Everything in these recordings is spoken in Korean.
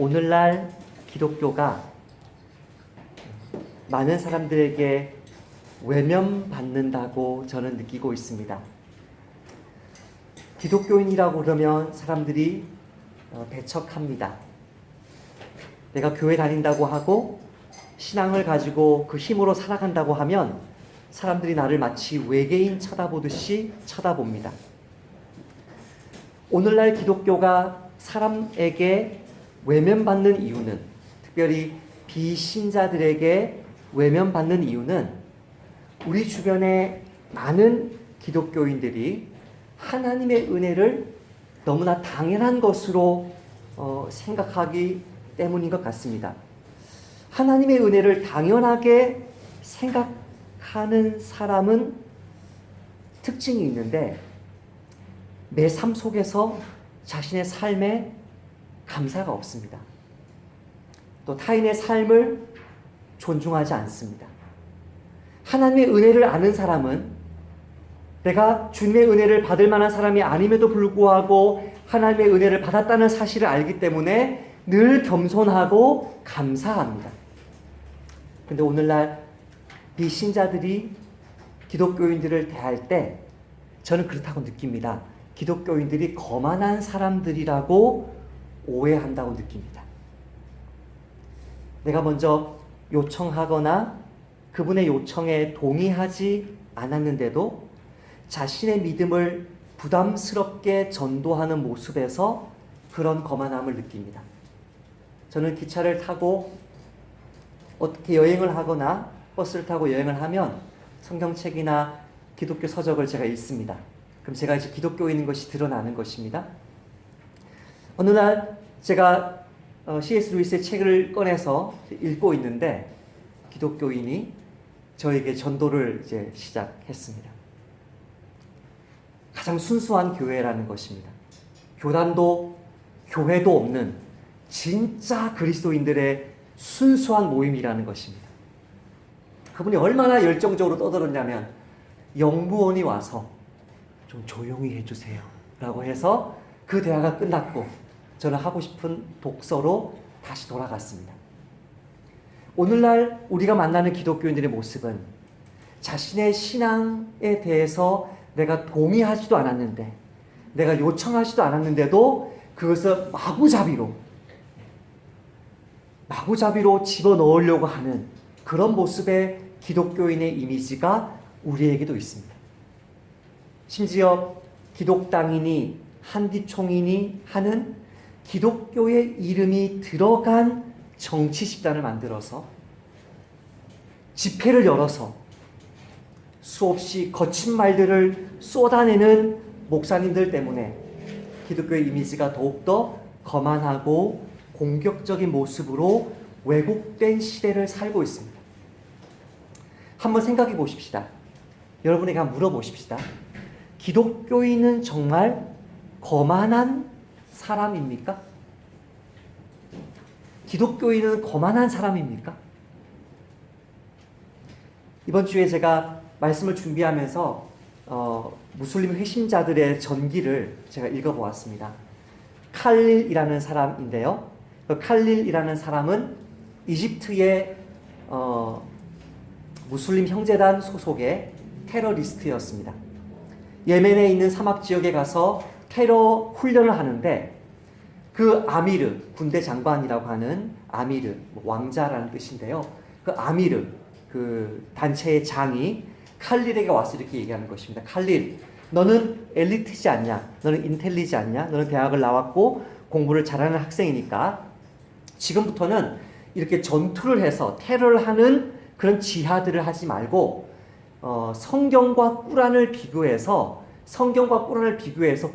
오늘날 기독교가 많은 사람들에게 외면받는다고 저는 느끼고 있습니다. 기독교인이라고 그러면 사람들이 배척합니다. 내가 교회 다닌다고 하고 신앙을 가지고 그 힘으로 살아간다고 하면 사람들이 나를 마치 외계인 쳐다보듯이 쳐다봅니다. 오늘날 기독교가 사람에게 외면받는 이유는, 특별히 비신자들에게 외면받는 이유는 우리 주변에 많은 기독교인들이 하나님의 은혜를 너무나 당연한 것으로 생각하기 때문인 것 같습니다. 하나님의 은혜를 당연하게 생각하는 사람은 특징이 있는데 내 삶 속에서 자신의 삶에 감사가 없습니다. 또 타인의 삶을 존중하지 않습니다. 하나님의 은혜를 아는 사람은 내가 주님의 은혜를 받을 만한 사람이 아님에도 불구하고 하나님의 은혜를 받았다는 사실을 알기 때문에 늘 겸손하고 감사합니다. 그런데 오늘날 비신자들이 기독교인들을 대할 때 저는 그렇다고 느낍니다. 기독교인들이 거만한 사람들이라고 오해한다고 느낍니다. 내가 먼저 요청하거나 그분의 요청에 동의하지 않았는데도 자신의 믿음을 부담스럽게 전도하는 모습에서 그런 거만함을 느낍니다. 저는 기차를 타고 어떻게 여행을 하거나 버스를 타고 여행을 하면 성경책이나 기독교 서적을 제가 읽습니다. 그럼 제가 이제 기독교인인 것이 드러나는 것입니다. 어느 날 제가 C.S. 루이스의 책을 꺼내서 읽고 있는데 기독교인이 저에게 전도를 이제 시작했습니다. 가장 순수한 교회라는 것입니다. 교단도 교회도 없는 진짜 그리스도인들의 순수한 모임이라는 것입니다. 그분이 얼마나 열정적으로 떠들었냐면 영부원이 와서 좀 조용히 해주세요 라고 해서 그 대화가 끝났고 저는 하고 싶은 독서로 다시 돌아갔습니다. 오늘날 우리가 만나는 기독교인들의 모습은 자신의 신앙에 대해서 내가 동의하지도 않았는데, 내가 요청하지도 않았는데도 그것을 마구잡이로 집어넣으려고 하는 그런 모습의 기독교인의 이미지가 우리에게도 있습니다. 심지어 기독당이니 한디총이니 하는 기독교의 이름이 들어간 정치 집단을 만들어서 집회를 열어서 수없이 거친 말들을 쏟아내는 목사님들 때문에 기독교의 이미지가 더욱더 거만하고 공격적인 모습으로 왜곡된 시대를 살고 있습니다. 한번 생각해 보십시다. 여러분에게 한번 물어보십시다. 기독교인은 정말 거만한 사람입니까? 기독교인은 거만한 사람입니까? 이번 주에 제가 말씀을 준비하면서 무슬림 회심자들의 전기를 제가 읽어보았습니다. 칼릴이라는 사람인데요. 그 칼릴이라는 사람은 이집트의 무슬림 형제단 소속의 테러리스트였습니다. 예멘에 있는 사막 지역에 가서 테러 훈련을 하는데 그 아미르, 군대 장관이라고 하는 아미르, 왕자라는 뜻인데요. 그 아미르, 그 단체의 장이 칼릴에게 와서 이렇게 얘기하는 것입니다. 칼릴, 너는 엘리트지 않냐? 너는 인텔리지 않냐? 너는 대학을 나왔고 공부를 잘하는 학생이니까 지금부터는 이렇게 전투를 해서 테러를 하는 그런 지하들을 하지 말고 성경과 꾸란을 비교해서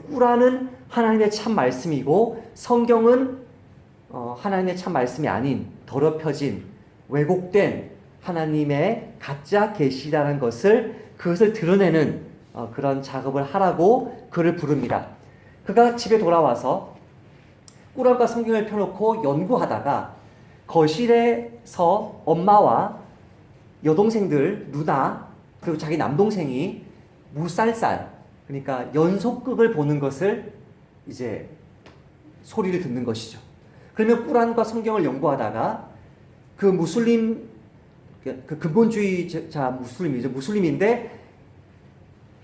꾸란은 하나님의 참 말씀이고 성경은 하나님의 참 말씀이 아닌 더럽혀진 왜곡된 하나님의 가짜 계시라는 그것을 드러내는 그런 작업을 하라고 그를 부릅니다. 그가 집에 돌아와서 꾸란과 성경을 펴놓고 연구하다가 거실에서 엄마와 여동생들, 누나, 그리고 자기 남동생이 무쌀쌀, 그러니까 연속극을 보는 것을 이제 소리를 듣는 것이죠. 그러면 꾸란과 성경을 연구하다가 그 무슬림, 그 근본주의자 무슬림이죠. 무슬림인데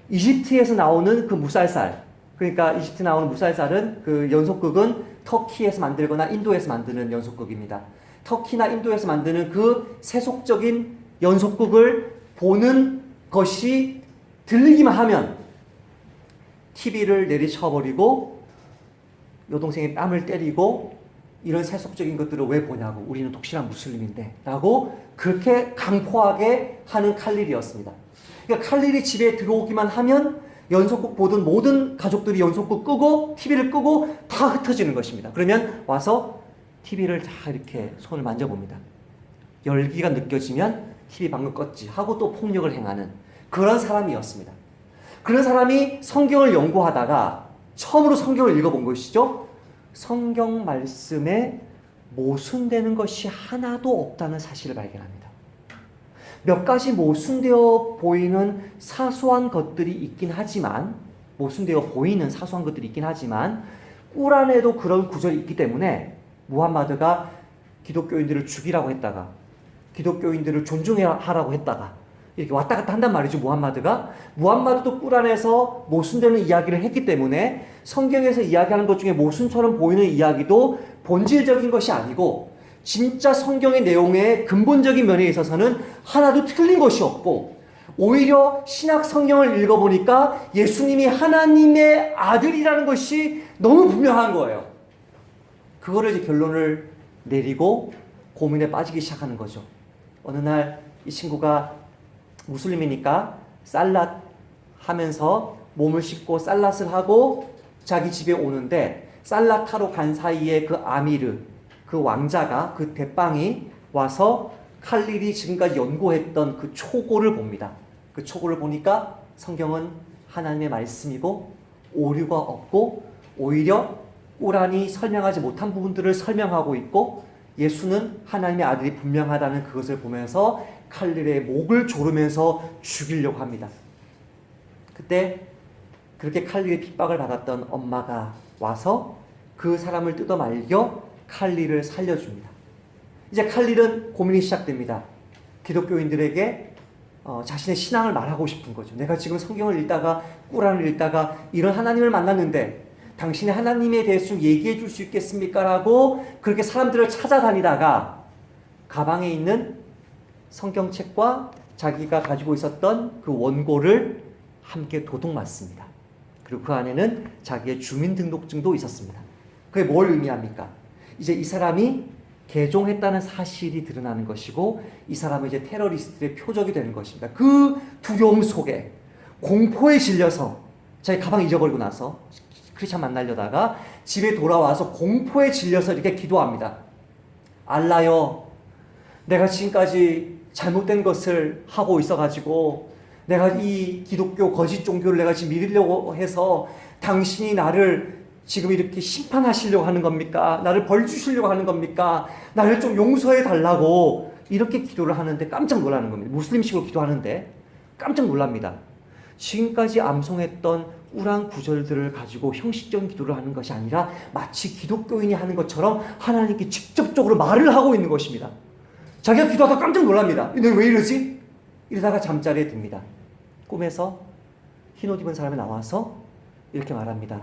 이집트에서 나오는 그 무살살, 그러니까 이집트 나오는 무살살은 그 연속극은 터키에서 만들거나 인도에서 만드는 연속극입니다. 터키나 인도에서 만드는 그 세속적인 연속극을 보는 것이 들리기만 하면 TV를 내리쳐버리고 여동생의 뺨을 때리고 이런 세속적인 것들을 왜 보냐고, 우리는 독실한 무슬림인데 라고 그렇게 강포하게 하는 칼릴이었습니다. 그러니까 칼릴이 집에 들어오기만 하면 연속극 보던 모든 가족들이 연속극 끄고 TV를 끄고 다 흩어지는 것입니다. 그러면 와서 TV를 다 이렇게 손을 만져봅니다. 열기가 느껴지면 TV 방금 껐지 하고 또 폭력을 행하는 그런 사람이었습니다. 그런 사람이 성경을 연구하다가 처음으로 성경을 읽어본 것이죠. 성경 말씀에 모순되는 것이 하나도 없다는 사실을 발견합니다. 몇 가지 모순되어 보이는 사소한 것들이 있긴 하지만, 모순되어 보이는 사소한 것들이 있긴 하지만 꾸란에도 그런 구절이 있기 때문에 무함마드가 기독교인들을 죽이라고 했다가 기독교인들을 존중하라고 했다가 이렇게 왔다 갔다 한단 말이죠. 무함마드도 꾸란에서 모순되는 이야기를 했기 때문에 성경에서 이야기하는 것 중에 모순처럼 보이는 이야기도 본질적인 것이 아니고 진짜 성경의 내용의 근본적인 면에 있어서는 하나도 틀린 것이 없고, 오히려 신약 성경을 읽어보니까 예수님이 하나님의 아들이라는 것이 너무 분명한 거예요. 그거를 이제 결론을 내리고 고민에 빠지기 시작하는 거죠. 어느 날 이 친구가 무슬림이니까 살랏 하면서 몸을 씻고 살랏을 하고 자기 집에 오는데, 살랏 하러 간 사이에 그 아미르, 그 왕자가, 그 대빵이 와서 칼릴이 지금까지 연구했던 그 초고를 봅니다. 그 초고를 보니까 성경은 하나님의 말씀이고 오류가 없고 오히려 꾸란이 설명하지 못한 부분들을 설명하고 있고 예수는 하나님의 아들이 분명하다는 그것을 보면서 칼릴의 목을 조르면서 죽이려고 합니다. 그때 그렇게 칼릴의 핍박을 받았던 엄마가 와서 그 사람을 뜯어 말려 칼릴을 살려줍니다. 이제 칼릴은 고민이 시작됩니다. 기독교인들에게 자신의 신앙을 말하고 싶은 거죠. 내가 지금 성경을 읽다가 꾸란을 읽다가 이런 하나님을 만났는데 당신이 하나님에 대해서 좀 얘기해 줄 수 있겠습니까? 라고 그렇게 사람들을 찾아다니다가 가방에 있는 성경책과 자기가 가지고 있었던 그 원고를 함께 도둑맞습니다. 그리고 그 안에는 자기의 주민등록증도 있었습니다. 그게 뭘 의미합니까? 이제 이 사람이 개종했다는 사실이 드러나는 것이고 이 사람은 이제 테러리스트의 표적이 되는 것입니다. 그 두려움 속에 공포에 질려서 자기 가방 잊어버리고 나서 크리스찬 만나려다가 집에 돌아와서 공포에 질려서 이렇게 기도합니다. 알라요, 내가 지금까지 잘못된 것을 하고 있어가지고 내가 이 기독교 거짓 종교를 내가 지금 믿으려고 해서 당신이 나를 지금 이렇게 심판하시려고 하는 겁니까? 나를 벌 주시려고 하는 겁니까? 나를 좀 용서해 달라고 이렇게 기도를 하는데 깜짝 놀라는 겁니다. 무슬림식으로 기도하는데 깜짝 놀랍니다. 지금까지 암송했던 꾸란 구절들을 가지고 형식적인 기도를 하는 것이 아니라 마치 기독교인이 하는 것처럼 하나님께 직접적으로 말을 하고 있는 것입니다. 자기가 기도하다 깜짝 놀랍니다. 내가 왜 이러지? 이러다가 잠자리에 듭니다. 꿈에서 흰옷 입은 사람이 나와서 이렇게 말합니다.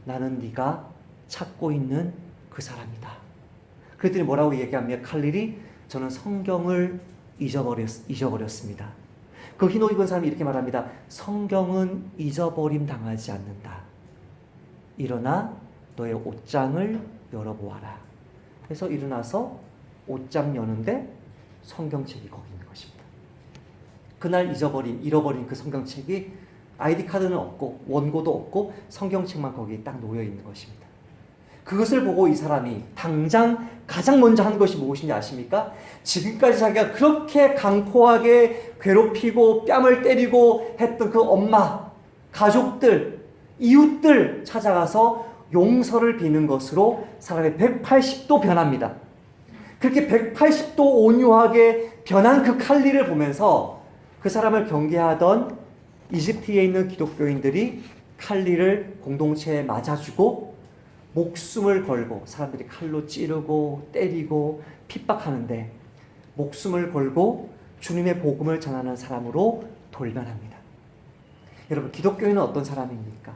나는 네가 찾고 있는 그 사람이다. 그랬더니 뭐라고 얘기하면 칼릴이 저는 성경을 잊어버렸습니다. 그 흰옷 입은 사람이 이렇게 말합니다. 성경은 잊어버림 당하지 않는다. 일어나 너의 옷장을 열어보아라. 그래서 일어나서 옷장 여는데 성경책이 거기 있는 것입니다. 그날 잃어버린 그 성경책이 아이디 카드는 없고 원고도 없고 성경책만 거기에 딱 놓여 있는 것입니다. 그것을 보고 이 사람이 당장 가장 먼저 한 것이 무엇인지 아십니까? 지금까지 자기가 그렇게 강포하게 괴롭히고 뺨을 때리고 했던 그 엄마, 가족들, 이웃들 찾아가서 용서를 비는 것으로 사람의 180도 변합니다. 그렇게 180도 온유하게 변한 그 칼릴을 보면서 그 사람을 경계하던 이집트에 있는 기독교인들이 칼릴을 공동체에 맞아주고 목숨을 걸고 사람들이 칼로 찌르고 때리고 핍박하는데 목숨을 걸고 주님의 복음을 전하는 사람으로 돌변합니다. 여러분, 기독교인은 어떤 사람입니까?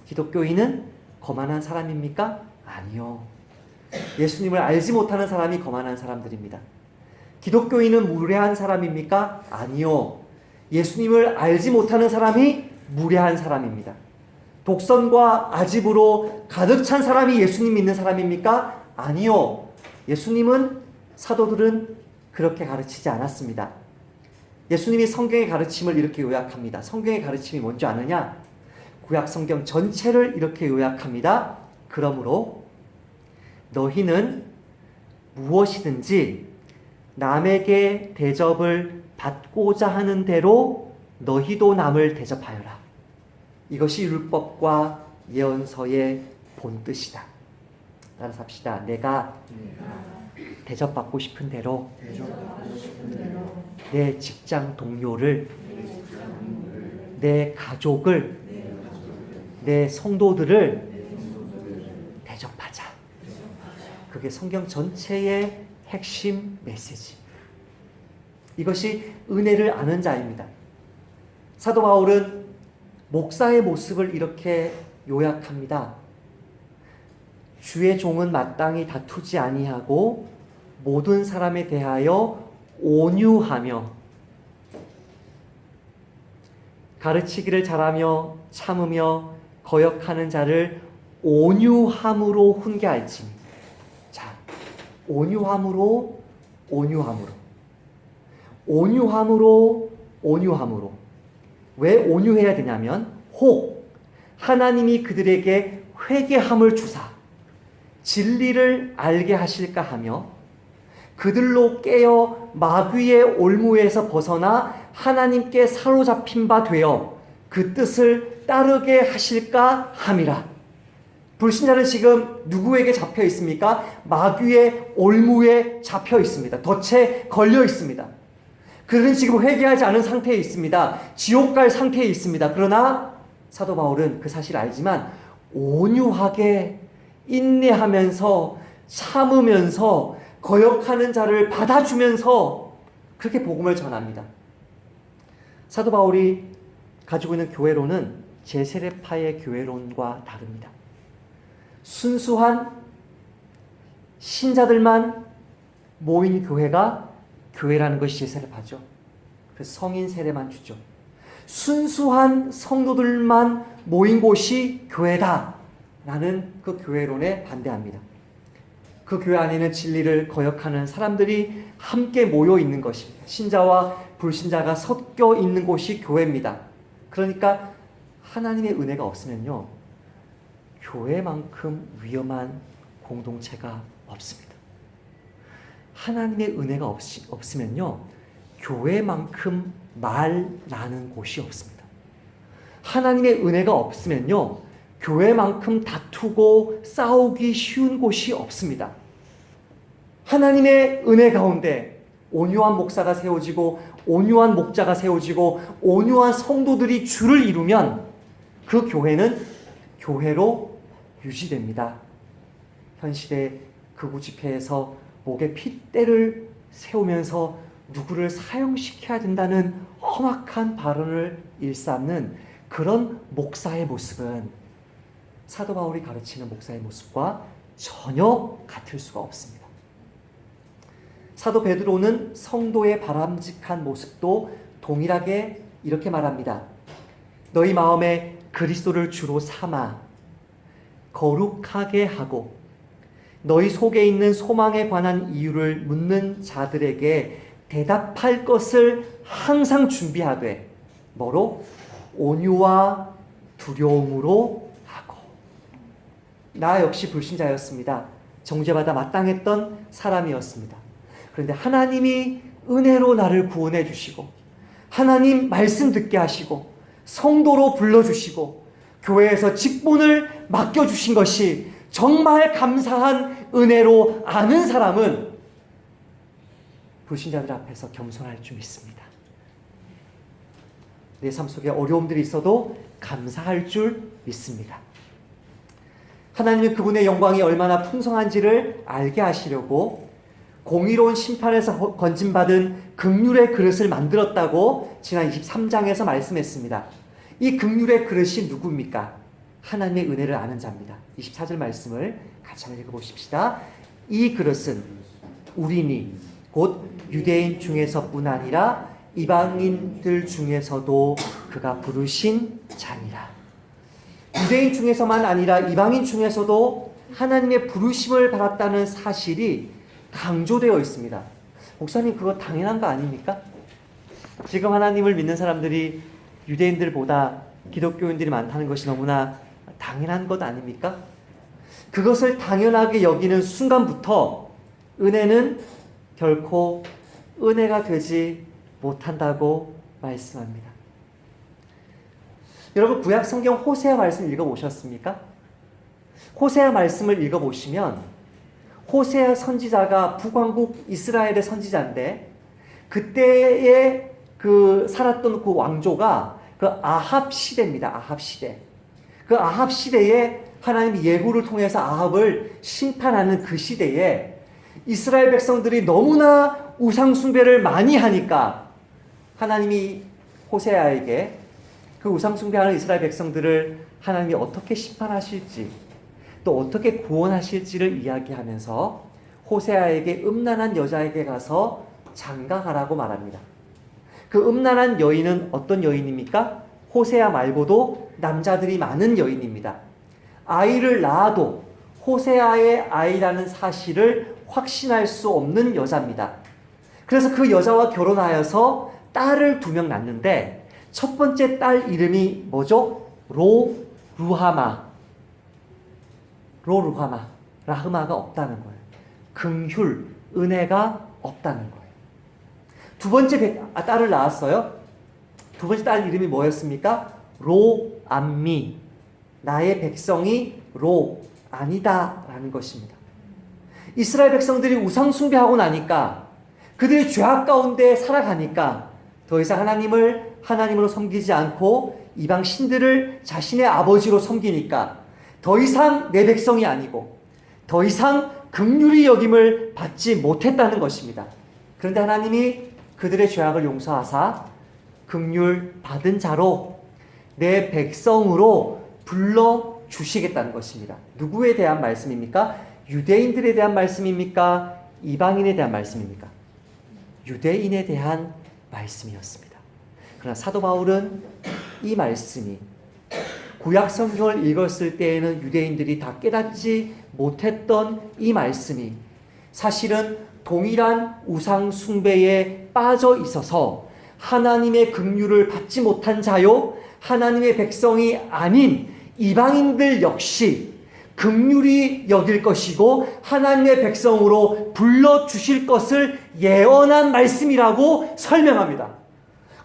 기독교인은 거만한 사람입니까? 아니요. 예수님을 알지 못하는 사람이 거만한 사람들입니다. 기독교인은 무례한 사람입니까? 아니요. 예수님을 알지 못하는 사람이 무례한 사람입니다. 독선과 아집으로 가득 찬 사람이 예수님 믿는 사람입니까? 아니요. 예수님은, 사도들은 그렇게 가르치지 않았습니다. 예수님이 성경의 가르침을 이렇게 요약합니다. 성경의 가르침이 뭔지 아느냐? 구약 성경 전체를 이렇게 요약합니다. 그러므로 너희는 무엇이든지 남에게 대접을 받고자 하는 대로 너희도 남을 대접하여라. 이것이 율법과 예언서의 본뜻이다. 따라서 합시다. 내가 대접받고 싶은 대로 내 직장 동료를, 내 가족을, 내 성도들을 대접하자. 그게 성경 전체의 핵심 메시지. 이것이 은혜를 아는 자입니다. 사도 바울은 목사의 모습을 이렇게 요약합니다. 주의 종은 마땅히 다투지 아니하고 모든 사람에 대하여 온유하며 가르치기를 잘하며 참으며 거역하는 자를 온유함으로 훈계할지니. 자, 온유함으로 왜 온유해야 되냐면, 혹 하나님이 그들에게 회개함을 주사 진리를 알게 하실까 하며 그들로 깨어 마귀의 올무에서 벗어나 하나님께 사로잡힌 바 되어 그 뜻을 따르게 하실까 함이라. 불신자는 지금 누구에게 잡혀 있습니까? 마귀의 올무에 잡혀 있습니다. 덫에 걸려 있습니다. 그들은 지금 회개하지 않은 상태에 있습니다. 지옥 갈 상태에 있습니다. 그러나 사도 바울은 그 사실을 알지만 온유하게 인내하면서 참으면서 거역하는 자를 받아주면서 그렇게 복음을 전합니다. 사도 바울이 가지고 있는 교회론은 제세례파의 교회론과 다릅니다. 순수한 신자들만 모인 교회가 교회라는 것이 제세례파죠. 그래서 성인 세례만 주죠. 순수한 성도들만 모인 곳이 교회다라는 그 교회론에 반대합니다. 그 교회 안에는 진리를 거역하는 사람들이 함께 모여 있는 것입니다. 신자와 불신자가 섞여 있는 곳이 교회입니다. 그러니까 하나님의 은혜가 없으면요, 교회만큼 위험한 공동체가 없습니다. 하나님의 은혜가 없으면요, 교회만큼 말 나는 곳이 없습니다. 하나님의 은혜가 없으면요, 교회만큼 다투고 싸우기 쉬운 곳이 없습니다. 하나님의 은혜 가운데 온유한 목사가 세워지고 온유한 목자가 세워지고 온유한 성도들이 주를 이루면 그 교회는 교회로 유지됩니다. 현 시대 극우 집회에서 목에 핏대를 세우면서 누구를 사형시켜야 된다는 험악한 발언을 일삼는 그런 목사의 모습은 사도 바울이 가르치는 목사의 모습과 전혀 같을 수가 없습니다. 사도 베드로는 성도의 바람직한 모습도 동일하게 이렇게 말합니다. 너희 마음에 그리스도를 주로 삼아 거룩하게 하고 너희 속에 있는 소망에 관한 이유를 묻는 자들에게 대답할 것을 항상 준비하되 뭐로? 온유와 두려움으로 하고. 나 역시 불신자였습니다. 정죄받아 마땅했던 사람이었습니다. 그런데 하나님이 은혜로 나를 구원해 주시고 하나님 말씀 듣게 하시고 성도로 불러주시고 교회에서 직분을 맡겨주신 것이 정말 감사한 은혜로 아는 사람은 불신자들 앞에서 겸손할 줄 믿습니다. 내 삶 속에 어려움들이 있어도 감사할 줄 믿습니다. 하나님은 그분의 영광이 얼마나 풍성한지를 알게 하시려고 공의로운 심판에서 건진받은 긍휼의 그릇을 만들었다고 지난 23장에서 말씀했습니다. 이 긍휼의 그릇이 누굽니까? 하나님의 은혜를 아는 자입니다. 24절 말씀을 같이 한번 읽어보십시다. 이 그릇은 우리니 곧 유대인 중에서뿐 아니라 이방인들 중에서도 그가 부르신 자니라. 유대인 중에서만 아니라 이방인 중에서도 하나님의 부르심을 받았다는 사실이 강조되어 있습니다. 목사님, 그거 당연한 거 아닙니까? 지금 하나님을 믿는 사람들이 유대인들보다 기독교인들이 많다는 것이 너무나 당연한 것 아닙니까? 그것을 당연하게 여기는 순간부터 은혜는 결코 은혜가 되지 못한다고 말씀합니다. 여러분, 구약 성경 호세아 말씀 읽어보셨습니까? 호세아 말씀을 읽어보시면 호세아 선지자가 북왕국 이스라엘의 선지자인데, 그때에 살았던 그 왕조가 그 아합 시대입니다. 아합 시대. 그 아합 시대에 하나님이 예후를 통해서 아합을 심판하는 그 시대에 이스라엘 백성들이 너무나 우상 숭배를 많이 하니까 하나님이 호세아에게 그 우상 숭배하는 이스라엘 백성들을 하나님이 어떻게 심판하실지, 또 어떻게 구원하실지를 이야기하면서 호세아에게 음란한 여자에게 가서 장가가라고 말합니다. 그 음란한 여인은 어떤 여인입니까? 호세아 말고도 남자들이 많은 여인입니다. 아이를 낳아도 호세아의 아이라는 사실을 확신할 수 없는 여자입니다. 그래서 그 여자와 결혼하여서 딸을 2명 낳는데, 첫 번째 딸 이름이 뭐죠? 로루하마. 라흐마가 없다는 거예요. 긍휼, 은혜가 없다는 거예요. 두 번째 딸을 낳았어요. 두 번째 딸 이름이 뭐였습니까? 로암미. 나의 백성이 아니다라는 것입니다. 이스라엘 백성들이 우상 숭배하고 나니까, 그들이 죄악 가운데 살아가니까 더 이상 하나님으로 섬기지 않고 이방 신들을 자신의 아버지로 섬기니까 더 이상 내 백성이 아니고 더 이상 긍휼히 여김을 받지 못했다는 것입니다. 그런데 하나님이 그들의 죄악을 용서하사 긍휼 받은 자로 내 백성으로 불러주시겠다는 것입니다. 누구에 대한 말씀입니까? 유대인들에 대한 말씀입니까? 이방인에 대한 말씀입니까? 유대인에 대한 말씀이었습니다. 그러나 사도 바울은 이 말씀이 구약 성경을 읽었을 때에는 유대인들이 다 깨닫지 못했던 이 말씀이 사실은 동일한 우상 숭배에 빠져 있어서 하나님의 긍휼을 받지 못한 자요, 하나님의 백성이 아닌 이방인들 역시 긍휼히 여길 것이고 하나님의 백성으로 불러주실 것을 예언한 말씀이라고 설명합니다.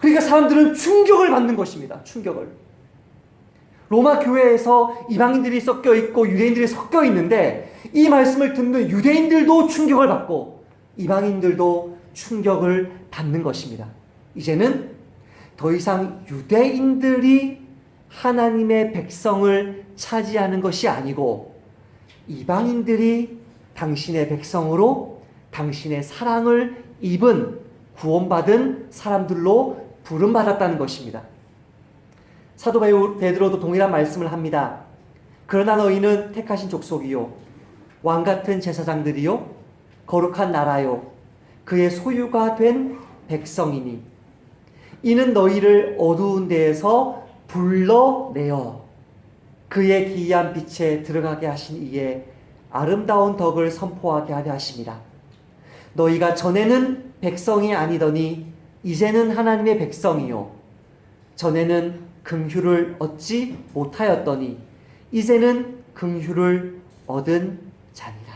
그러니까 사람들은 충격을 받는 것입니다. 충격을. 로마 교회에서 이방인들이 섞여 있고 유대인들이 섞여 있는데, 이 말씀을 듣는 유대인들도 충격을 받고 이방인들도 충격을 받는 것입니다. 이제는 더 이상 유대인들이 하나님의 백성을 차지하는 것이 아니고 이방인들이 당신의 백성으로 당신의 사랑을 입은 구원받은 사람들로 부름받았다는 것입니다. 사도 베드로도 동일한 말씀을 합니다. 그러나 너희는 택하신 족속이요 왕같은 제사장들이요 거룩한 나라요 그의 소유가 된 백성이니 이는 너희를 어두운 데에서 불러내어 그의 기이한 빛에 들어가게 하신 이의 아름다운 덕을 선포하게 하려 하심이라. 너희가 전에는 백성이 아니더니 이제는 하나님의 백성이요 전에는 긍휼을 얻지 못하였더니 이제는 긍휼을 얻은 자니라.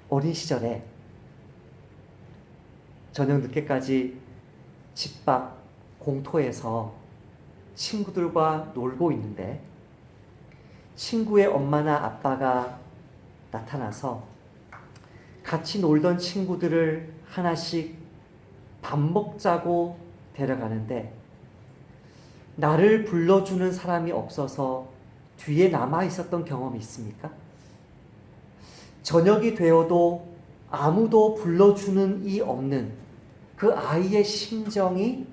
어린 시절에 저녁 늦게까지 집 밖 공터에서 친구들과 놀고 있는데 친구의 엄마나 아빠가 나타나서 같이 놀던 친구들을 하나씩 밥 먹자고 데려가는데 나를 불러주는 사람이 없어서 뒤에 남아 있었던 경험이 있습니까? 저녁이 되어도 아무도 불러주는 이 없는 그 아이의 심정이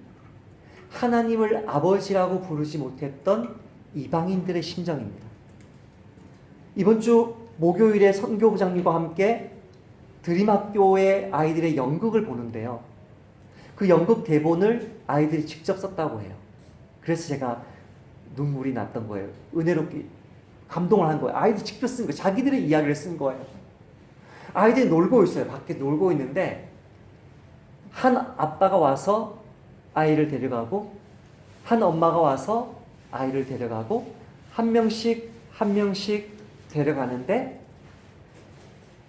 하나님을 아버지라고 부르지 못했던 이방인들의 심정입니다. 이번 주 목요일에 선교부장님과 함께 드림학교의 아이들의 연극을 보는데요. 그 연극 대본을 아이들이 직접 썼다고 해요. 그래서 제가 눈물이 났던 거예요. 은혜롭게 감동을 한 거예요. 아이들이 직접 쓴 거예요. 자기들의 이야기를 쓴 거예요. 아이들이 놀고 있어요. 밖에 놀고 있는데 한 아빠가 와서 아이를 데려가고 한 엄마가 와서 아이를 데려가고 한 명씩 데려가는데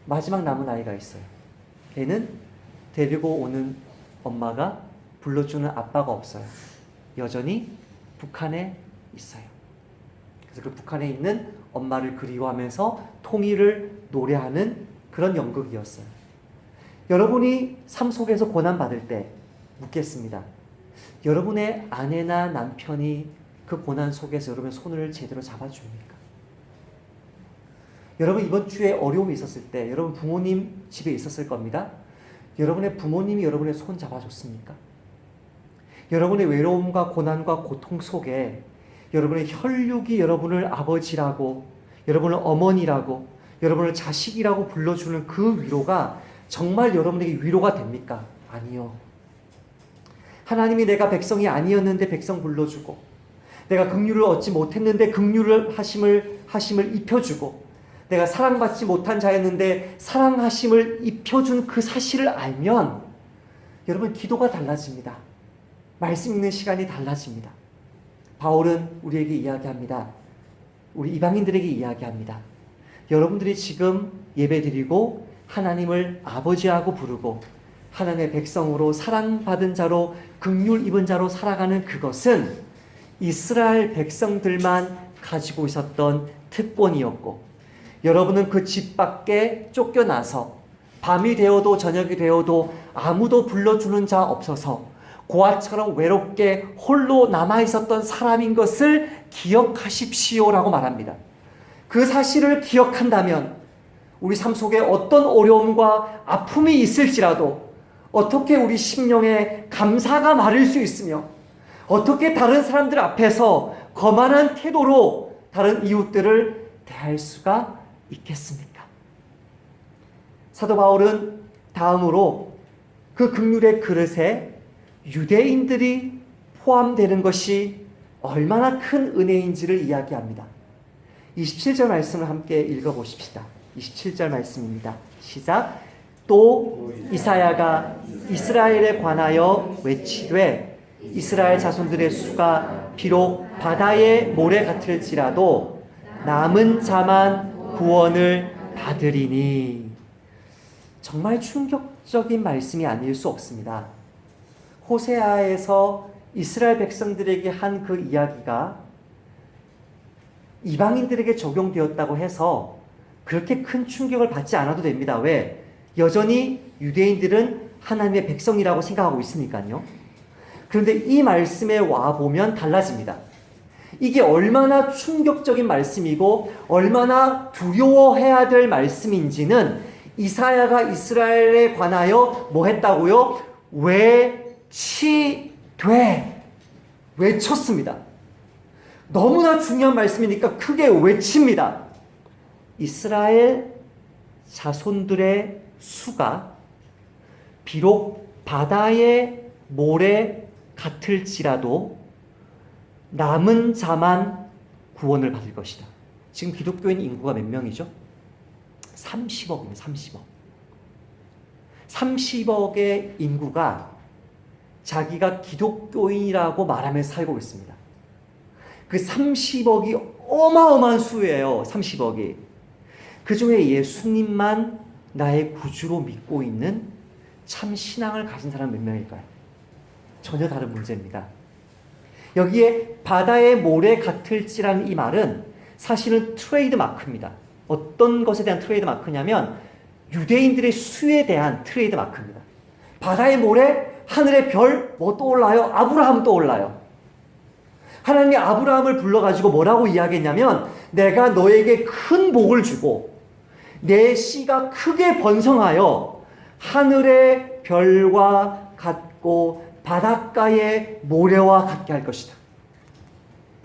마지막 남은 아이가 있어요. 걔는 데리고 오는 엄마가 불러주는 아빠가 없어요. 여전히 북한에 있어요. 그래서 그 북한에 있는 엄마를 그리워하면서 통일을 노래하는 그런 연극이었어요. 여러분이 삶 속에서 고난받을 때 묻겠습니다. 여러분의 아내나 남편이 그 고난 속에서 여러분의 손을 제대로 잡아줍니까? 여러분 이번 주에 어려움이 있었을 때 여러분 부모님 집에 있었을 겁니다. 여러분의 부모님이 여러분의 손 잡아줬습니까? 여러분의 외로움과 고난과 고통 속에 여러분의 혈육이 여러분을 아버지라고, 여러분을 어머니라고, 여러분을 자식이라고 불러주는 그 위로가 정말 여러분에게 위로가 됩니까? 아니요. 하나님이 내가 백성이 아니었는데 백성 불러주고, 내가 긍휼을 얻지 못했는데 긍휼을 하심을 입혀주고, 내가 사랑받지 못한 자였는데 사랑하심을 입혀준 그 사실을 알면 여러분 기도가 달라집니다. 말씀 읽는 시간이 달라집니다. 바울은 우리에게 이야기합니다. 우리 이방인들에게 이야기합니다. 여러분들이 지금 예배드리고 하나님을 아버지하고 부르고 하나님의 백성으로 사랑받은 자로 긍휼 입은 자로 살아가는 그것은 이스라엘 백성들만 가지고 있었던 특권이었고, 여러분은 그 집 밖에 쫓겨나서 밤이 되어도 저녁이 되어도 아무도 불러주는 자 없어서 고아처럼 외롭게 홀로 남아있었던 사람인 것을 기억하십시오라고 말합니다. 그 사실을 기억한다면 우리 삶 속에 어떤 어려움과 아픔이 있을지라도 어떻게 우리 심령에 감사가 마를 수 있으며 어떻게 다른 사람들 앞에서 거만한 태도로 다른 이웃들을 대할 수가 있겠습니까? 사도 바울은 다음으로 그 긍휼의 그릇에 유대인들이 포함되는 것이 얼마나 큰 은혜인지를 이야기합니다. 27절 말씀을 함께 읽어보십시다. 27절 말씀입니다. 시작. 또 이사야가 이스라엘에 관하여 외치되 이스라엘 자손들의 수가 비록 바다의 모래 같을지라도 남은 자만 구원을 받으리니. 정말 충격적인 말씀이 아닐 수 없습니다. 호세아에서 이스라엘 백성들에게 한 그 이야기가 이방인들에게 적용되었다고 해서 그렇게 큰 충격을 받지 않아도 됩니다. 왜? 여전히 유대인들은 하나님의 백성이라고 생각하고 있으니까요. 그런데 이 말씀에 와보면 달라집니다. 이게 얼마나 충격적인 말씀이고 얼마나 두려워해야 될 말씀인지는 이사야가 이스라엘에 관하여 뭐 했다고요? 외쳤습니다. 너무나 중요한 말씀이니까 크게 외칩니다. 이스라엘 자손들의 수가 비록 바다의 모래 같을지라도 남은 자만 구원을 받을 것이다. 지금 기독교인 인구가 몇 명이죠? 30억입니다. 30억. 30억의 인구가 자기가 기독교인이라고 말하면서 살고 있습니다. 그 30억이 어마어마한 수예요. 30억이. 그 중에 예수님만 나의 구주로 믿고 있는 참 신앙을 가진 사람 몇 명일까요? 전혀 다른 문제입니다. 여기에 바다의 모래 같을지라는 이 말은 사실은 트레이드 마크입니다. 어떤 것에 대한 트레이드 마크냐면 유대인들의 수에 대한 트레이드 마크입니다. 바다의 모래, 하늘의 별, 뭐 떠올라요? 아브라함 떠올라요. 하나님이 아브라함을 불러가지고 뭐라고 이야기했냐면 내가 너에게 큰 복을 주고 내 씨가 크게 번성하여 하늘의 별과 같고 바닷가의 모래와 같게 할 것이다.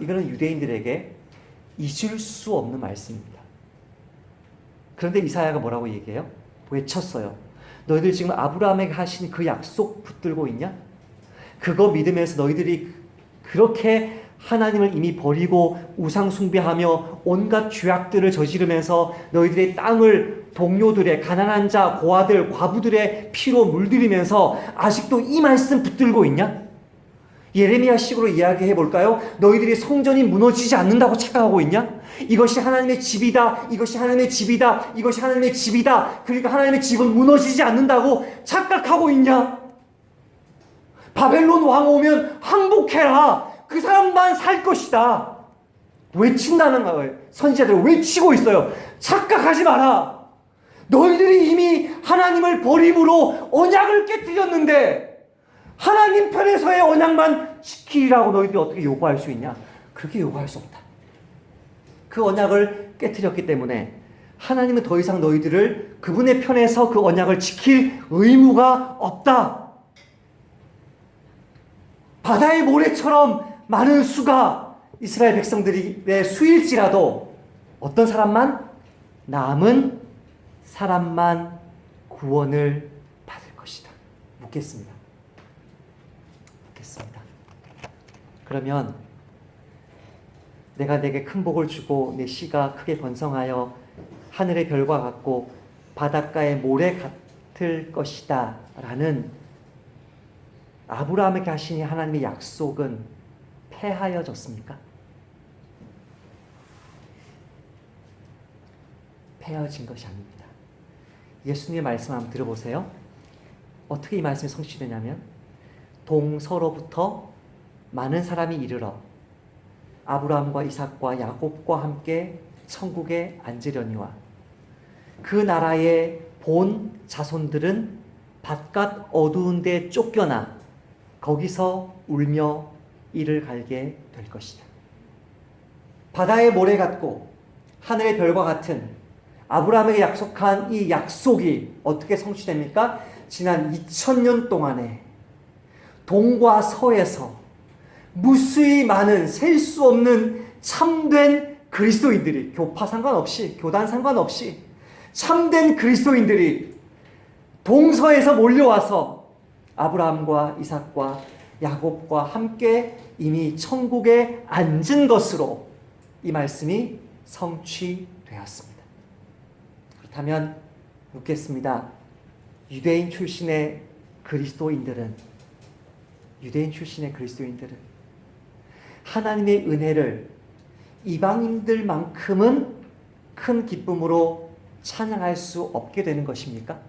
이거는 유대인들에게 잊을 수 없는 말씀입니다. 그런데 이사야가 뭐라고 얘기해요? 외쳤어요. 너희들 지금 아브라함에게 하신 그 약속 붙들고 있냐? 그거 믿으면서 너희들이 그렇게 하나님을 이미 버리고 우상 숭배하며 온갖 죄악들을 저지르면서 너희들의 땅을 동료들의 가난한 자, 고아들, 과부들의 피로 물들이면서 아직도 이 말씀 붙들고 있냐? 예레미야식으로 이야기해 볼까요? 너희들이 성전이 무너지지 않는다고 착각하고 있냐? 이것이 하나님의 집이다. 이것이 하나님의 집이다. 이것이 하나님의 집이다. 그러니까 하나님의 집은 무너지지 않는다고 착각하고 있냐? 바벨론 왕 오면 항복해라. 그 사람만 살 것이다. 외친다는 거예요. 선지자들 외치고 있어요. 착각하지 마라. 너희들이 이미 하나님을 버림으로 언약을 깨뜨렸는데 하나님 편에서의 언약만 지키라고 너희들이 어떻게 요구할 수 있냐? 그렇게 요구할 수 없다. 그 언약을 깨뜨렸기 때문에 하나님은 더 이상 너희들을 그분의 편에서 그 언약을 지킬 의무가 없다. 바다의 모래처럼 많은 수가 이스라엘 백성들의 수일지라도 어떤 사람만? 남은 사람만 구원을 받을 것이다. 묻겠습니다. 그러면 내가 내게 큰 복을 주고 내 씨가 크게 번성하여 하늘의 별과 같고 바닷가의 모래 같을 것이다 라는 아브라함에게 하신 하나님의 약속은 폐하여졌습니까? 폐하여진 것이 아닙니다. 예수님의 말씀 한번 들어보세요. 어떻게 이 말씀이 성취되냐면 동서로부터 많은 사람이 이르러 아브라함과 이삭과 야곱과 함께 천국에 앉으려니와 그 나라의 본 자손들은 바깥 어두운 데 쫓겨나 거기서 울며 이를 갈게 될 것이다. 바다의 모래 같고 하늘의 별과 같은 아브라함에게 약속한 이 약속이 어떻게 성취됩니까? 지난 2000년 동안에 동과 서에서 무수히 많은 셀 수 없는 참된 그리스도인들이 교파 상관없이 교단 상관없이 참된 그리스도인들이 동서에서 몰려와서 아브라함과 이삭과 야곱과 함께 이미 천국에 앉은 것으로 이 말씀이 성취되었습니다. 그렇다면 묻겠습니다. 유대인 출신의 그리스도인들은 하나님의 은혜를 이방인들만큼은 큰 기쁨으로 찬양할 수 없게 되는 것입니까?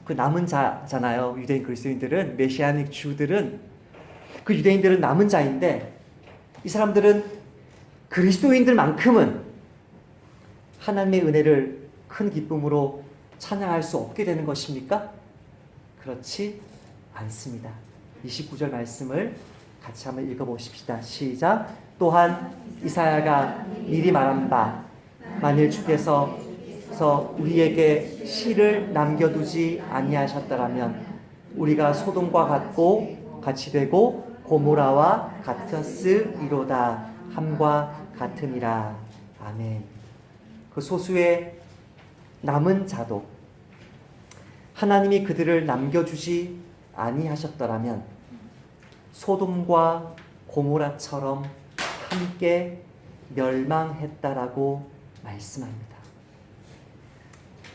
그 남은 자잖아요. 유대인 그리스도인들은, 메시아닉 주들은, 그 유대인들은 남은 자인데 이 사람들은 그리스도인들만큼은 하나님의 은혜를 큰 기쁨으로 찬양할 수 없게 되는 것입니까? 그렇지 않습니다. 29절 말씀을 같이 한번 읽어보십시다. 시작. 또한 이사야가 미리 말한 바 만일 주께서 우리에게 씨를 남겨두지 아니하셨더라면 우리가 소돔과 같이 되고 고모라와 같았으리로다 함과 같으니라. 아멘. 그 소수의 남은 자도 하나님이 그들을 남겨주지 아니하셨더라면 소돔과 고모라처럼 함께 멸망했다라고 말씀합니다.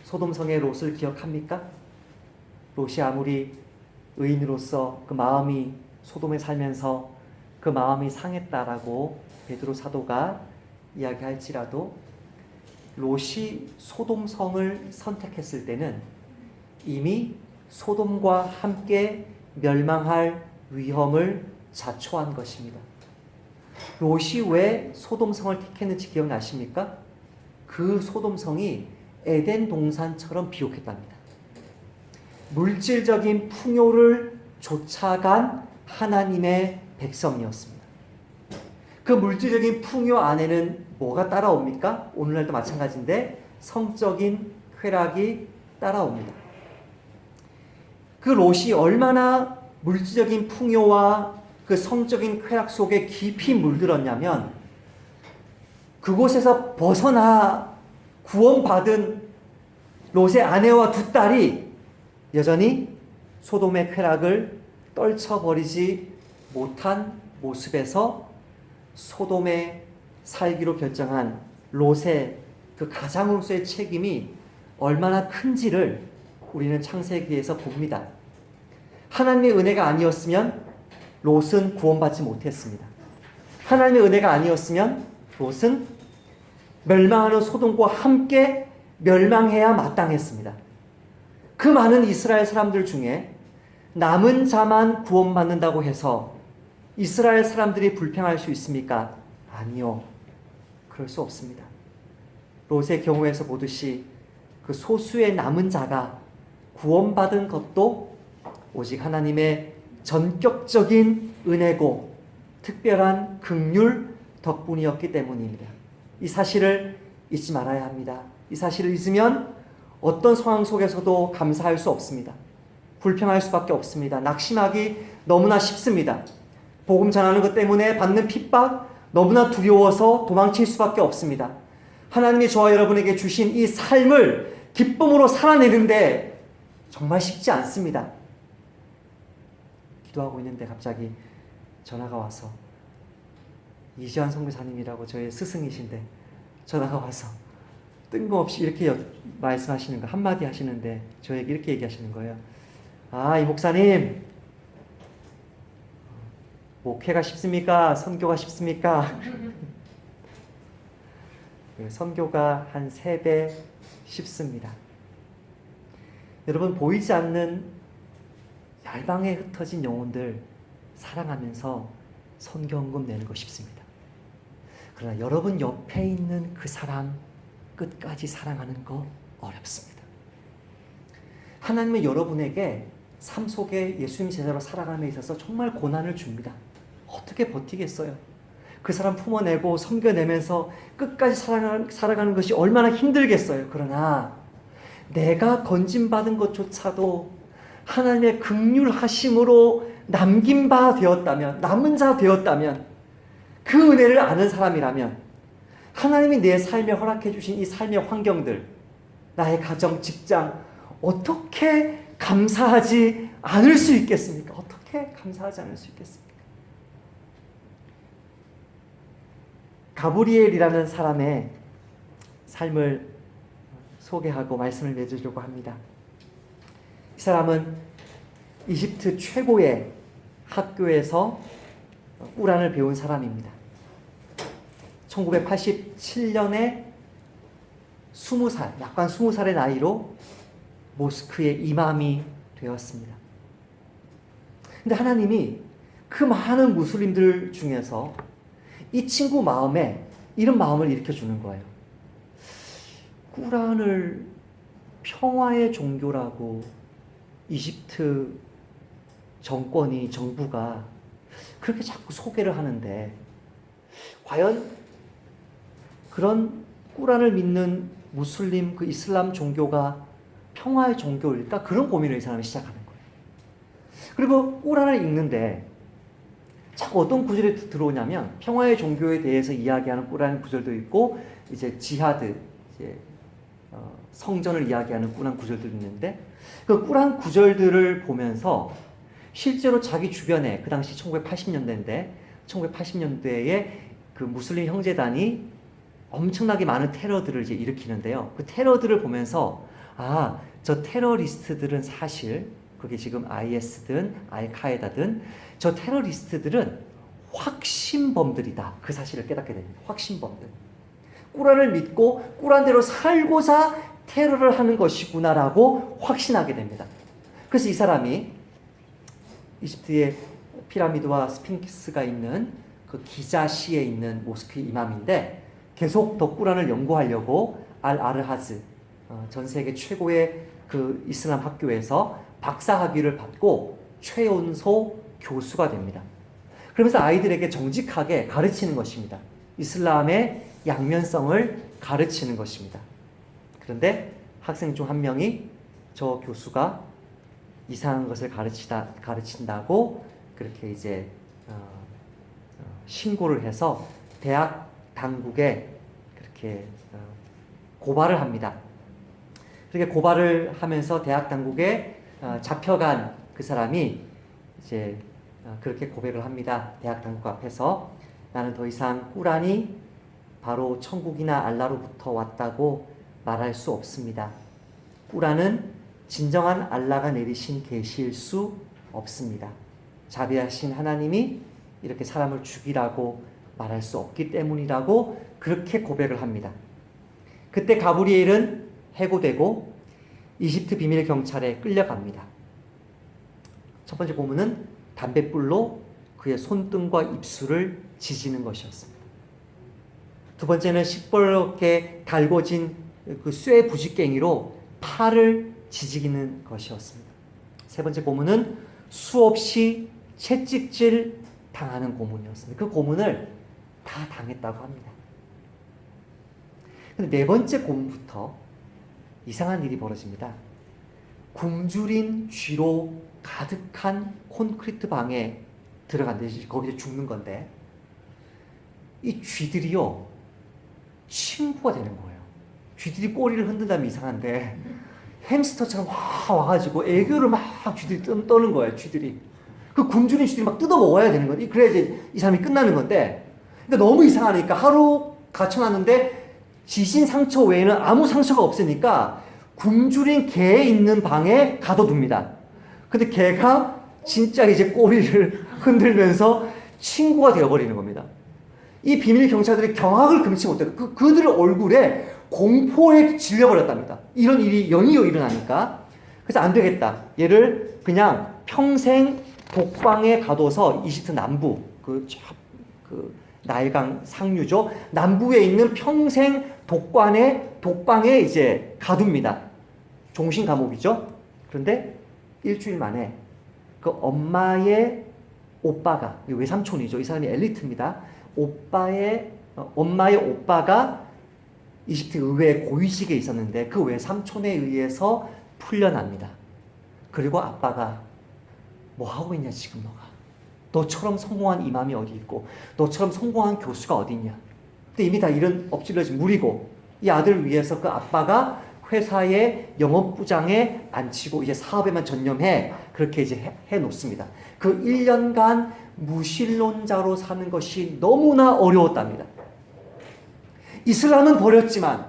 소돔성의 롯을 기억합니까? 롯이 아무리 의인으로서 그 마음이 소돔에 살면서 그 마음이 상했다라고 베드로 사도가 이야기할지라도 롯이 소돔성을 선택했을 때는 이미 소돔과 함께 멸망할 위험을 자초한 것입니다. 롯이 왜 소돔성을 택했는지 기억나십니까? 그 소돔성이 에덴 동산처럼 비옥했답니다. 물질적인 풍요를 쫓아간 하나님의 백성이었습니다. 그 물질적인 풍요 안에는 뭐가 따라옵니까? 오늘날도 마찬가지인데 성적인 쾌락이 따라옵니다. 그 롯이 얼마나 물질적인 풍요와 그 성적인 쾌락 속에 깊이 물들었냐면 그곳에서 벗어나 구원받은 롯의 아내와 두 딸이 여전히 소돔의 쾌락을 떨쳐버리지 못한 모습에서 소돔에 살기로 결정한 롯의 그 가장으로서의 책임이 얼마나 큰지를 우리는 창세기에서 봅니다. 하나님의 은혜가 아니었으면 롯은 구원받지 못했습니다. 하나님의 은혜가 아니었으면 롯은 멸망하는 소돔과 함께 멸망해야 마땅했습니다. 그 많은 이스라엘 사람들 중에 남은 자만 구원받는다고 해서 이스라엘 사람들이 불평할 수 있습니까? 아니요. 그럴 수 없습니다. 롯의 경우에서 보듯이 그 소수의 남은 자가 구원받은 것도 오직 하나님의 전격적인 은혜고 특별한 긍휼 덕분이었기 때문입니다. 이 사실을 잊지 말아야 합니다. 이 사실을 잊으면 어떤 상황 속에서도 감사할 수 없습니다. 불평할 수밖에 없습니다. 낙심하기 너무나 쉽습니다. 복음 전하는 것 때문에 받는 핍박 너무나 두려워서 도망칠 수밖에 없습니다. 하나님이 저와 여러분에게 주신 이 삶을 기쁨으로 살아내는데 정말 쉽지 않습니다. 기도하고 있는데 갑자기 전화가 와서 이지환 선교사님이라고 저의 스승이신데 전화가 와서 뜬금없이 이렇게 말씀하시는 거 한마디 하시는데 저에게 이렇게 얘기하시는 거예요. 아, 이 목사님 목회가 쉽습니까? 선교가 쉽습니까? 선교가 한 3배 쉽습니다. 여러분 보이지 않는 열방에 흩어진 영혼들 사랑하면서 선교헌금 내는 거 쉽습니다. 그러나 여러분 옆에 있는 그 사람 끝까지 사랑하는 거 어렵습니다. 하나님은 여러분에게 삶 속에 예수님 제자로 살아감에 있어서 정말 고난을 줍니다. 어떻게 버티겠어요? 그 사람 품어내고 섬겨내면서 끝까지 살아가는 것이 얼마나 힘들겠어요. 그러나 내가 건진받은 것조차도 하나님의 긍휼하심으로 남긴 바 되었다면, 남은 자 되었다면, 그 은혜를 아는 사람이라면 하나님이 내 삶에 허락해 주신 이 삶의 환경들, 나의 가정, 직장 어떻게 감사하지 않을 수 있겠습니까? 어떻게 감사하지 않을 수 있겠습니까? 가브리엘이라는 사람의 삶을 소개하고 말씀을 맺으려고 합니다. 이 사람은 이집트 최고의 학교에서 꾸란을 배운 사람입니다. 1987년에 20살, 약간 20살의 나이로 모스크의 이맘이 되었습니다. 근데 하나님이 그 많은 무슬림들 중에서 이 친구 마음에 이런 마음을 일으켜주는 거예요. 꾸란을 평화의 종교라고 이집트 정부가 그렇게 자꾸 소개를 하는데 과연 그런 꾸란을 믿는 무슬림 그 이슬람 종교가 평화의 종교일까? 그런 고민을 이 사람이 시작하는 거예요. 그리고 꾸란을 읽는데 자꾸 어떤 구절이 들어오냐면 평화의 종교에 대해서 이야기하는 꾸란 구절도 있고 이제 지하드, 이제 성전을 이야기하는 꾸란 구절도 있는데 그 꾸란 구절들을 보면서 실제로 자기 주변에 그 당시 1980년대인데 1980년대에 그 무슬림 형제단이 엄청나게 많은 테러들을 이제 일으키는데요. 그 테러들을 보면서 아, 저 테러리스트들은 사실 그게 지금 IS든 알카에다든 저 테러리스트들은 확신범들이다. 그 사실을 깨닫게 됩니다. 확신범들. 꾸란을 믿고 꾸란대로 살고자 테러를 하는 것이구나라고 확신하게 됩니다. 그래서 이 사람이 이집트의 피라미드와 스핑크스가 있는 그 기자시에 있는 모스크 이맘인데 계속 더 꾸란을 연구하려고 알-아르하즈 전 세계 최고의 그 이슬람 학교에서 박사학위를 받고 최연소 교수가 됩니다. 그러면서 아이들에게 정직하게 가르치는 것입니다. 이슬람의 양면성을 가르치는 것입니다. 그런데 학생 중 한 명이 저 교수가 이상한 것을 가르친다고 그렇게 이제 신고를 해서 대학 당국에 그렇게 고발을 합니다. 그렇게 고발을 하면서 대학 당국에 잡혀간 그 사람이 이제 그렇게 고백을 합니다. 대학 당국 앞에서 나는 더 이상 꾸란이 바로 천국이나 알라로부터 왔다고 말할 수 없습니다. 꾸란은 진정한 알라가 내리신 계시일 수 없습니다. 자비하신 하나님이 이렇게 사람을 죽이라고 말할 수 없기 때문이라고 그렇게 고백을 합니다. 그때 가브리엘은 해고되고 이집트 비밀 경찰에 끌려갑니다. 첫 번째 고문은 담뱃불로 그의 손등과 입술을 지지는 것이었습니다. 두 번째는 시뻘겋게 달궈진 그 쇠 부직갱이로 팔을 지지는 것이었습니다. 세 번째 고문은 수없이 채찍질 당하는 고문이었습니다. 그 고문을 다 당했다고 합니다. 근데 네 번째 고문부터 이상한 일이 벌어집니다. 굶주린 쥐로 가득한 콘크리트 방에 들어간대. 거기서 죽는 건데 이 쥐들이요 친구가 되는 거예요. 쥐들이 꼬리를 흔든다면 이상한데 햄스터처럼 와가지고 애교를 막 쥐들이 떠는 거예요. 쥐들이 그 굶주린 쥐들이 막 뜯어 먹어야 되는 거지. 그래야 이제 이 사람이 끝나는 건데, 근데 너무 이상하니까 하루 갇혀놨는데 지신 상처 외에는 아무 상처가 없으니까 굶주린 개 있는 방에 가둬둡니다. 근데 개가 진짜 이제 꼬리를 흔들면서 친구가 되어버리는 겁니다. 이 비밀 경찰들이 경악을 금치 못해요. 그들의 얼굴에 공포에 질려버렸답니다. 이런 일이 연이어 일어나니까. 그래서 안 되겠다. 얘를 그냥 평생 독방에 가둬서 이집트 남부, 그 나일강 상류죠. 남부에 있는 평생 독방에 이제 가둡니다. 종신 감옥이죠. 그런데 일주일 만에 그 엄마의 오빠가, 외삼촌이죠. 이 사람이 엘리트입니다. 엄마의 오빠가 이집트 의회 고위직에 있었는데 그 외삼촌에 의해서 풀려납니다. 그리고 아빠가 뭐 하고 있냐 지금 너처럼 성공한 이맘이 어디 있고 너처럼 성공한 교수가 어디 있냐. 근데 이미 다 일은 엎질러진 물이고 이 아들을 위해서 그 아빠가 회사의 영업부장에 앉히고 이제 사업에만 전념해 그렇게 이제 해 놓습니다. 그 1년간 무신론자로 사는 것이 너무나 어려웠답니다. 이슬람은 버렸지만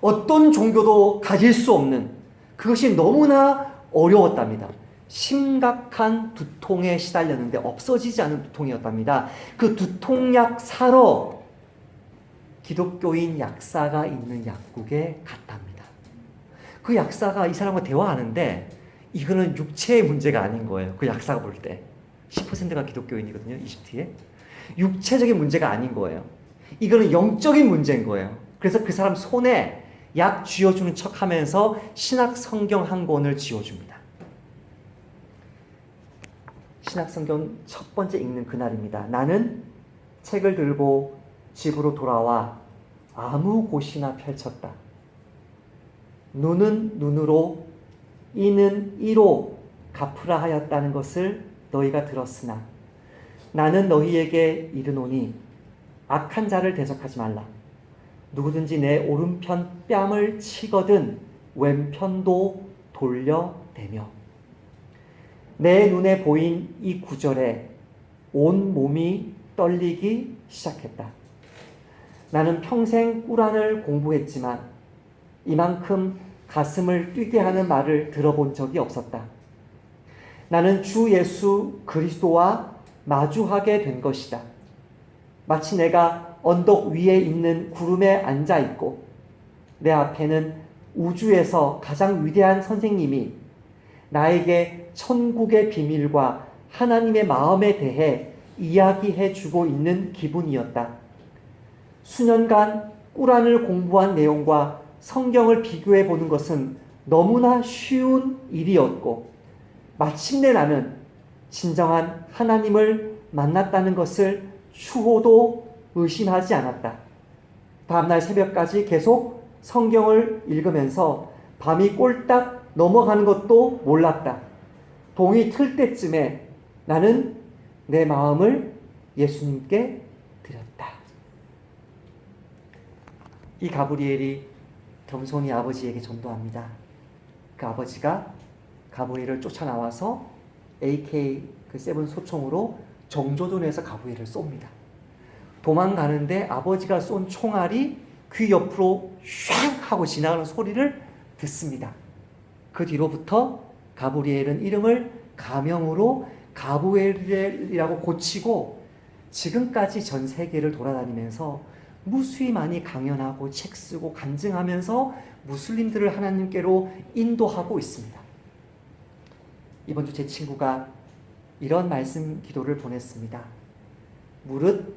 어떤 종교도 가질 수 없는 그것이 너무나 어려웠답니다. 심각한 두통에 시달렸는데 없어지지 않은 두통이었답니다. 그 두통약 사러 기독교인 약사가 있는 약국에 갔답니다. 그 약사가 이 사람과 대화하는데 이거는 육체의 문제가 아닌 거예요. 그 약사가 볼 때 10%가 기독교인이거든요. 이집트에. 육체적인 문제가 아닌 거예요. 이거는 영적인 문제인 거예요. 그래서 그 사람 손에 약 쥐어주는 척 하면서 신약 성경 한 권을 쥐어줍니다. 신약 성경 첫 번째 읽는 그날입니다. 나는 책을 들고 집으로 돌아와 아무 곳이나 펼쳤다. 눈은 눈으로, 이는 이로 갚으라 하였다는 것을 너희가 들었으나 나는 너희에게 이르노니 악한 자를 대적하지 말라. 누구든지 내 오른편 뺨을 치거든 왼편도 돌려대며. 내 눈에 보인 이 구절에 온 몸이 떨리기 시작했다. 나는 평생 꾸란을 공부했지만 이만큼 가슴을 뛰게 하는 말을 들어본 적이 없었다. 나는 주 예수 그리스도와 마주하게 된 것이다. 마치 내가 언덕 위에 있는 구름에 앉아 있고 내 앞에는 우주에서 가장 위대한 선생님이 나에게 천국의 비밀과 하나님의 마음에 대해 이야기해 주고 있는 기분이었다. 수년간 꾸란을 공부한 내용과 성경을 비교해 보는 것은 너무나 쉬운 일이었고 마침내 나는 진정한 하나님을 만났다는 것을 추호도 의심하지 않았다. 다음날 새벽까지 계속 성경을 읽으면서 밤이 꼴딱 넘어가는 것도 몰랐다. 동이 틀 때쯤에 나는 내 마음을 예수님께 드렸다. 이 가브리엘이 겸손히 아버지에게 전도합니다. 그 아버지가 가브리엘을 쫓아나와서 AK-7 소총으로 정조준에서 가브리엘을 쏩니다. 도망가는데 아버지가 쏜 총알이 귀 옆으로 슉 하고 지나가는 소리를 듣습니다. 그 뒤로부터 가브리엘은 이름을 가명으로 가브리엘이라고 고치고 지금까지 전 세계를 돌아다니면서 무수히 많이 강연하고 책 쓰고 간증하면서 무슬림들을 하나님께로 인도하고 있습니다. 이번 주 제 친구가 이런 말씀 기도를 보냈습니다. 무릇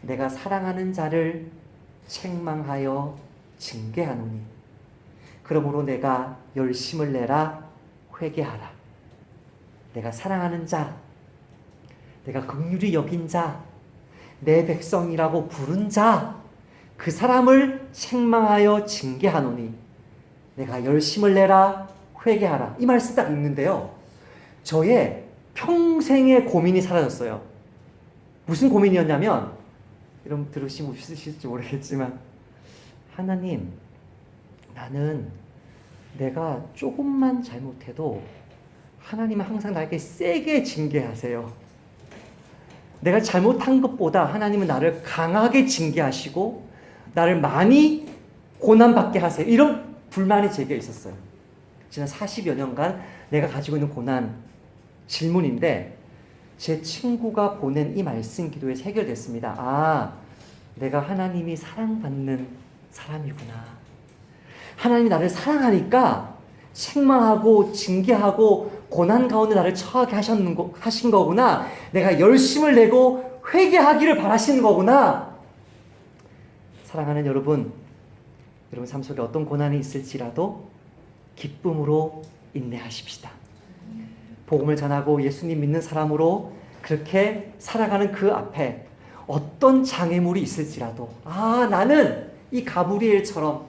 내가 사랑하는 자를 책망하여 징계하노니 그러므로 내가 열심을 내라 회개하라. 내가 사랑하는 자, 내가 긍휼히 여긴 자, 내 백성이라고 부른 자, 그 사람을 책망하여 징계하노니 내가 열심을 내라 회개하라. 이 말씀 딱 읽는데요, 저의 평생의 고민이 사라졌어요. 무슨 고민이었냐면, 여러분 들으시면 웃으실지 모르겠지만, 하나님, 나는 내가 조금만 잘못해도 하나님은 항상 나에게 세게 징계하세요. 내가 잘못한 것보다 하나님은 나를 강하게 징계하시고 나를 많이 고난받게 하세요. 이런 불만이 제게 있었어요. 지난 40여 년간 내가 가지고 있는 고난 질문인데, 제 친구가 보낸 이 말씀 기도에 해결됐습니다. 아, 내가 하나님이 사랑받는 사람이구나. 하나님이 나를 사랑하니까 책망하고 징계하고 고난 가운데 나를 처하게 하신 거구나. 내가 열심을 내고 회개하기를 바라시는 거구나. 사랑하는 여러분 삶 속에 어떤 고난이 있을지라도 기쁨으로 인내하십시다. 복음을 전하고 예수님 믿는 사람으로 그렇게 살아가는 그 앞에 어떤 장애물이 있을지라도, 나는 이 가브리엘처럼,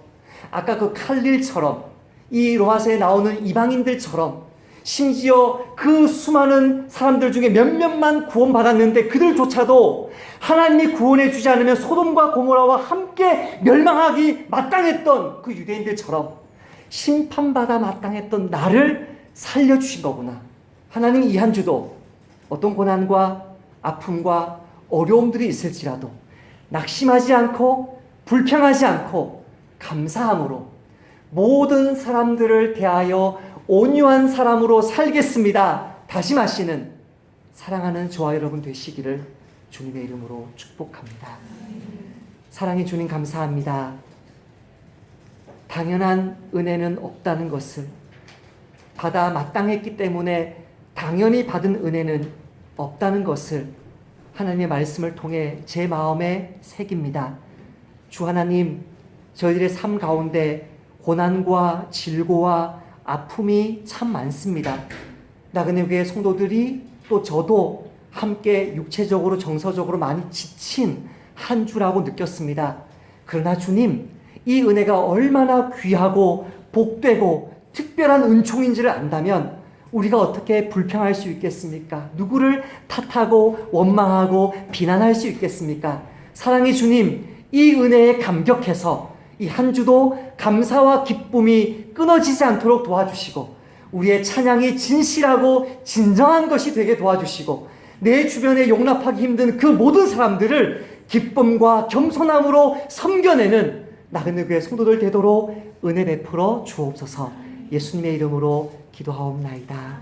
아까 그 칼릴처럼, 이 로마서에 나오는 이방인들처럼, 심지어 그 수많은 사람들 중에 몇몇만 구원받았는데 그들조차도 하나님이 구원해 주지 않으면 소돔과 고모라와 함께 멸망하기 마땅했던 그 유대인들처럼 심판받아 마땅했던 나를 살려주신 거구나. 하나님 이 한 주도 어떤 고난과 아픔과 어려움들이 있을지라도 낙심하지 않고 불평하지 않고 감사함으로 모든 사람들을 대하여 온유한 사람으로 살겠습니다 다짐하시는 사랑하는 저와 여러분 되시기를 주님의 이름으로 축복합니다. 사랑의 주님 감사합니다. 당연한 은혜는 없다는 것을, 받아 마땅했기 때문에 당연히 받은 은혜는 없다는 것을 하나님의 말씀을 통해 제 마음에 새깁니다. 주 하나님, 저희들의 삶 가운데 고난과 질고와 아픔이 참 많습니다. 나그네 교회 성도들이 또 저도 함께 육체적으로 정서적으로 많이 지친 한 주라고 느꼈습니다. 그러나 주님, 이 은혜가 얼마나 귀하고 복되고 특별한 은총인지를 안다면 우리가 어떻게 불평할 수 있겠습니까? 누구를 탓하고 원망하고 비난할 수 있겠습니까? 사랑의 주님, 이 은혜에 감격해서 이 한 주도 감사와 기쁨이 끊어지지 않도록 도와주시고 우리의 찬양이 진실하고 진정한 것이 되게 도와주시고 내 주변에 용납하기 힘든 그 모든 사람들을 기쁨과 겸손함으로 섬겨내는 나그네 교회 성도들 되도록 은혜 베풀어 주옵소서. 예수님의 이름으로 기도하옵나이다.